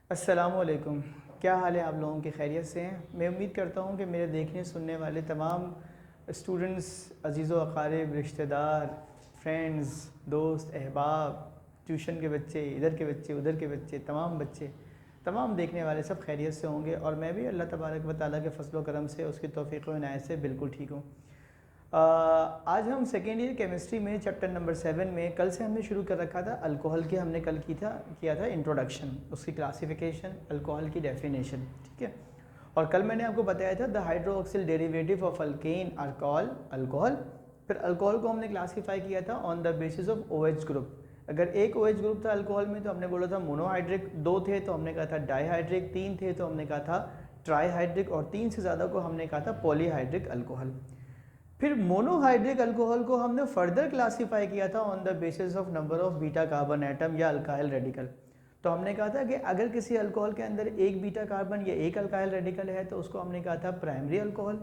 अस्सलामुअलैकुम। क्या हाल है आप लोगों की? खैरियत से हैं? मैं उम्मीद करता हूँ कि मेरे देखने सुनने वाले तमाम स्टूडेंट्स, अजीज़ व अकारिब, रिश्तेदार, फ्रेंड्स, दोस्त, अहबाब, ट्यूशन के बच्चे, इधर के बच्चे, उधर के बच्चे, तमाम बच्चे, तमाम देखने वाले सब खैरियत से होंगे। और मैं भी अल्लाह तबारक व तआला के फजल व करम से, उसकी तौफ़ीक़ व इनायत से बिल्कुल ठीक हूँ। आज हम सेकेंड ईयर केमिस्ट्री में चैप्टर नंबर 7 में, कल से हमने शुरू कर रखा था अल्कोहल के। हमने कल किया था इंट्रोडक्शन, उसकी क्लासिफिकेशन, अल्कोहल की डेफिनेशन, ठीक है। और कल मैंने आपको बताया था the hydroxyl derivative of alkane alcohol alcohol. फिर अल्कोहल को हमने क्लासीफाई किया था on the basis of OH group. अगर एक OH ग्रुप था अल्कोहल में तो हमने बोला था मोनोहाइड्रिक, 2 थे तो हमने कहा था डाईहाइड्रिक, 3 थे तो हमने कहा था ट्राईहाइड्रिक, और 3 से ज़्यादा को हमने कहा था पॉलीहाइड्रिक अल्कोहल। फिर मोनोहाइड्रिक अल्कोहल को हमने फर्दर क्लासीफाई किया था on the basis of number of beta carbon atom या अल्काइल रेडिकल। तो हमने कहा था कि अगर किसी अल्कोहल के अंदर एक बीटा कार्बन या एक अल्काइल रेडिकल है तो उसको हमने कहा था प्राइमरी अल्कोहल।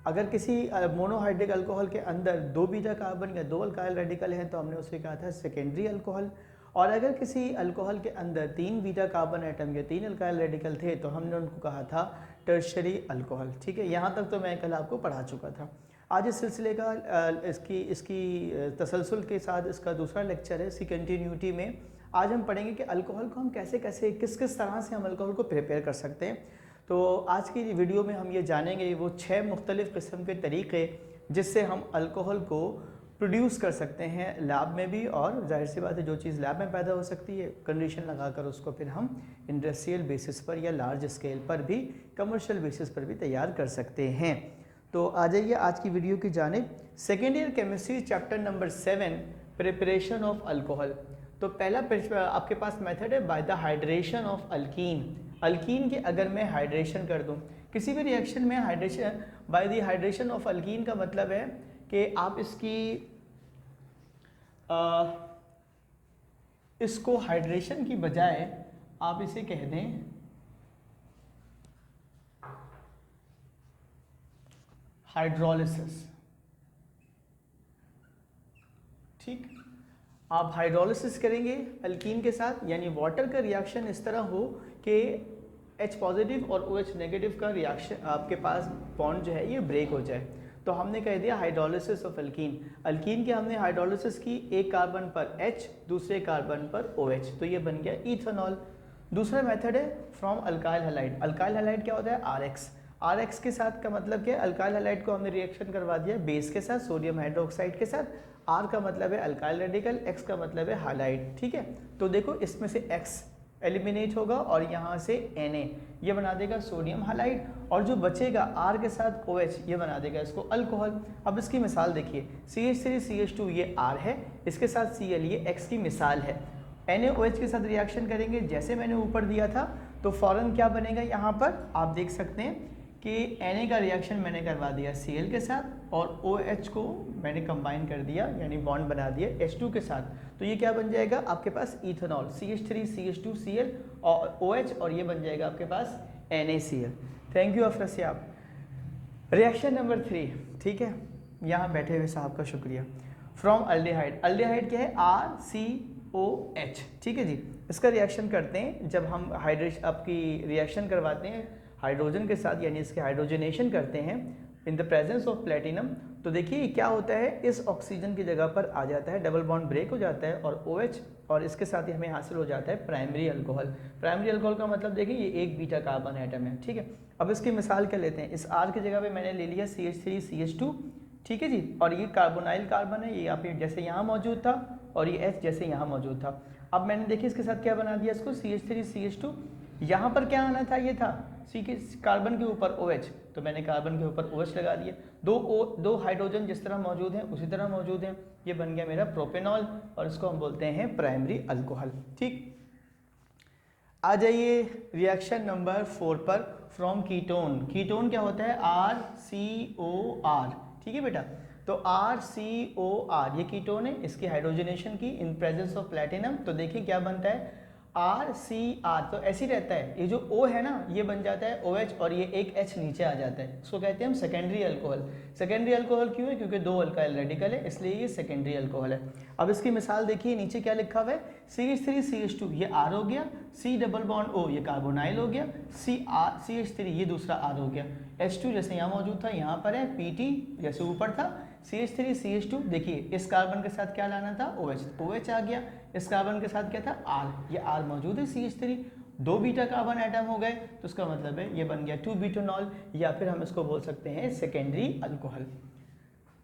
अगर किसी मोनोहाइड्रिक अल्कोहल के अंदर 2 बीटा कार्बन या 2 अल्काइल रेडिकल हैं तो हमने उसे कहा था सेकेंडरी अल्कोहल। और अगर किसी अल्कोहल के अंदर 3 बीटा कार्बन एटम या 3 अल्काइल रेडिकल थे तो हमने उनको कहा था टर्शरी अल्कोहल, ठीक है। यहाँ तक तो मैं कल आपको पढ़ा चुका था। आज इस सिलसिले का इसकी तसलसल के साथ इसका दूसरा लेक्चर है, इसकी कंटिन्यूटी में आज हम पढ़ेंगे कि अल्कोहल को हम कैसे कैसे किस किस तरह से हम अल्कोहल को प्रिपेयर कर सकते हैं। तो आज की वीडियो में हम ये जानेंगे वो 6 मुख्तलिफ़ किस्म के तरीक़े जिससे हम अल्कोहल को प्रोड्यूस कर सकते हैं लैब में भी, और जाहिर सी बात है जो चीज़ लैब में पैदा हो सकती है कंडीशन लगाकर उसको फिर हम इंडस्ट्रियल बेसिस पर या लार्ज स्केल पर भी, कमर्शियल बेसिस पर भी तैयार कर सकते हैं। तो आ जाइए आज की वीडियो की जानिब। Second year chemistry chapter number 7, preparation of alcohol. तो पहला आपके पास मेथड है by the hydration of alkyne. Alkyne के अगर मैं हाइड्रेशन कर दूं किसी भी रिएक्शन में, hydration by the hydration of alkyne का मतलब है कि आप इसको हाइड्रेशन की बजाय आप इसे कह दें हाइड्रोलिसिस, ठीक। आप हाइड्रोलिसिस करेंगे अल्कीन के साथ, यानी वाटर का रिएक्शन इस तरह हो कि H पॉजिटिव और OH नेगेटिव का रिएक्शन, आपके पास बॉन्ड जो है ये ब्रेक हो जाए, तो हमने कह दिया हाइड्रोलिसिस ऑफ अल्कीन। अल्कीन के हमने हाइड्रोलिसिस की, एक कार्बन पर H, दूसरे कार्बन पर OH, तो ये बन गया इथेनॉल। दूसरा मेथड है from alkyl halide. Alkyl halide क्या होता है? RX के साथ का मतलब क्या है? अल्काइल हैलाइड को हमने रिएक्शन करवा दिया बेस के साथ, सोडियम हाइड्रोक्साइड के साथ। R का मतलब है अल्काइल रेडिकल, X का मतलब है हाइलाइड, ठीक है। तो देखो इसमें से X एलिमिनेट होगा और यहाँ से Na, ये बना देगा सोडियम हाइलाइड, और जो बचेगा R के साथ OH, ये बना देगा इसको अल्कोहल। अब इसकी मिसाल देखिए, CH3CH2 ये R है, इसके साथ Cl ये X की मिसाल है। NaOH के साथ रिएक्शन करेंगे जैसे मैंने ऊपर दिया था, तो फ़ौरन क्या बनेगा? यहाँ पर आप देख सकते हैं कि Na का रिएक्शन मैंने करवा दिया Cl के साथ, और OH को मैंने कंबाइन कर दिया, यानी बॉन्ड बना दिया H2 के साथ। तो ये क्या बन जाएगा आपके पास? इथेनॉल, CH3CH2Cl और OH, और ये बन जाएगा आपके पास NaCl। Thank you Afrasiab. Reaction number 3, ठीक है, यहाँ बैठे हुए साहब का शुक्रिया। From aldehyde. अल्डिहाइड क्या है? RCOH, ठीक है जी। इसका रिएक्शन करते हैं जब हम आपकी रिएक्शन करवाते हैं हाइड्रोजन के साथ, यानी इसके हाइड्रोजनेशन करते हैं in the presence of platinum. तो देखिए क्या होता है, इस ऑक्सीजन की जगह पर आ जाता है, डबल बॉन्ड ब्रेक हो जाता है, और OH, और इसके साथ ही हमें हासिल हो जाता है प्राइमरी अल्कोहल। प्राइमरी अल्कोहल का मतलब देखिए ये एक बीटा कार्बन एटम है, ठीक है। अब इसकी मिसाल क्या लेते हैं? इस R की जगह पे मैंने ले लिया CH3CH2, ठीक है जी, और ये कार्बोनाइल कार्बन है, ये यहाँ पे जैसे यहाँ मौजूद था, और ये H जैसे यहाँ मौजूद था। अब मैंने देखिए इसके साथ क्या बना दिया इसको, CH3CH2। यहाँ पर क्या आना था? ये था सी के कार्बन के ऊपर OH, तो मैंने कार्बन के ऊपर OH लगा दिया। दो हाइड्रोजन जिस तरह मौजूद हैं उसी तरह मौजूद हैं, ये बन गया मेरा प्रोपेनॉल, और इसको हम बोलते हैं प्राइमरी अल्कोहल, ठीक। आ जाइए रिएक्शन नंबर 4 पर, फ्रॉम कीटोन। कीटोन क्या होता है? RCOR, ठीक है बेटा। तो RCOR ये कीटोन है, इसकी हाइड्रोजनेशन की इन प्रेजेंस ऑफ प्लेटिनम। तो देखिए क्या बनता है, RCR, तो ऐसे ही रहता है, ये जो O है ना ये बन जाता है OH और ये एक H नीचे आ जाता है, इसको कहते हैं हम सेकेंडरी अल्कोहल। सेकेंडरी अल्कोहल क्यों है? क्योंकि 2 अल्काइल रेडिकल है, इसलिए ये सेकेंडरी अल्कोहल है। अब इसकी मिसाल देखिए, नीचे क्या लिखा हुआ है, CH3CH2 ये R हो गया, C डबल बॉन्ड O ये कार्बोनाइल हो गया, CH3 ये दूसरा R हो गया, H2 जैसे यहाँ मौजूद था यहाँ पर है, PT जैसे ऊपर था, CH3CH2 देखिए इस कार्बन के साथ क्या लाना था, OH, OH आ गया, इस कार्बन के साथ क्या था, R, ये R मौजूद है, CH3, 2 बीटा कार्बन एटम हो गए, तो इसका मतलब है ये बन गया 2 ब्यूटानॉल, या फिर हम इसको बोल सकते हैं सेकेंडरी अल्कोहल।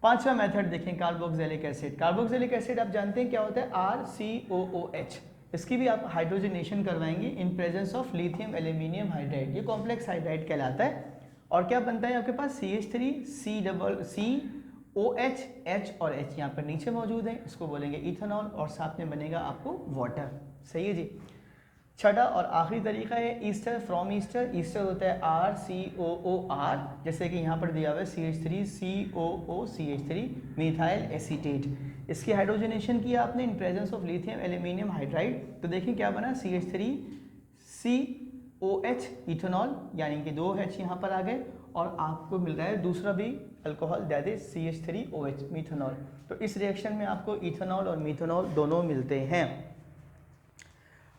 पांचवा मेथड देखें, कार्बोक्सिलिक एसिड। कार्बोक्सिलिक एसिड आप जानते हैं क्या होता है, RCOOH, इसकी भी आप हाइड्रोजनेशन करवाएंगे in presence of lithium aluminium hydride, ये कॉम्प्लेक्स हाइड्राइड कहलाता है। और क्या बनता है आपके पास, CH3 COH H और H यहाँ पर नीचे मौजूद है, इसको बोलेंगे इथेनॉल, और साथ में बनेगा आपको वाटर। सही है जी। छठा और आखिरी तरीका है ईस्टर, फ्रॉम ईस्टर। ईस्टर होता है RCOOR, जैसे कि यहाँ पर दिया हुआ है CH3COOCH3 मिथाइल एसीटेट। इसकी हाइड्रोजनेशन किया आपने in presence of lithium aluminium hydride, तो देखिए क्या बना, CH3COH इथेनॉल, यानी कि 2 H यहाँ पर आ गए, और आपको मिल रहा है दूसरा भी alcohol, that is CH3OH methanol. तो इस रिएक्शन में आपको इथेनॉल और मिथेनॉल दोनों मिलते हैं।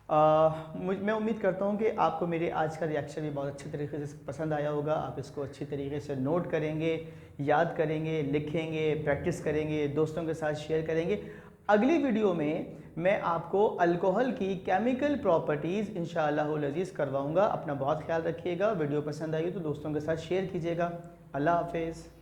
मैं उम्मीद करता हूँ कि आपको मेरे आज का रिएक्शन भी बहुत अच्छे तरीके से पसंद आया होगा। आप इसको अच्छी तरीके से नोट करेंगे, याद करेंगे, लिखेंगे, प्रैक्टिस करेंगे, दोस्तों के साथ शेयर करेंगे। अगली वीडियो में मैं आपको अल्कोहल की केमिकल प्रॉपर्टीज़ इंशाअल्लाह अज़ीज़ करवाऊँगा। अपना बहुत ख्याल रखिएगा। वीडियो पसंद आई तो दोस्तों के साथ शेयर कीजिएगा। अल्लाह हाफिज़।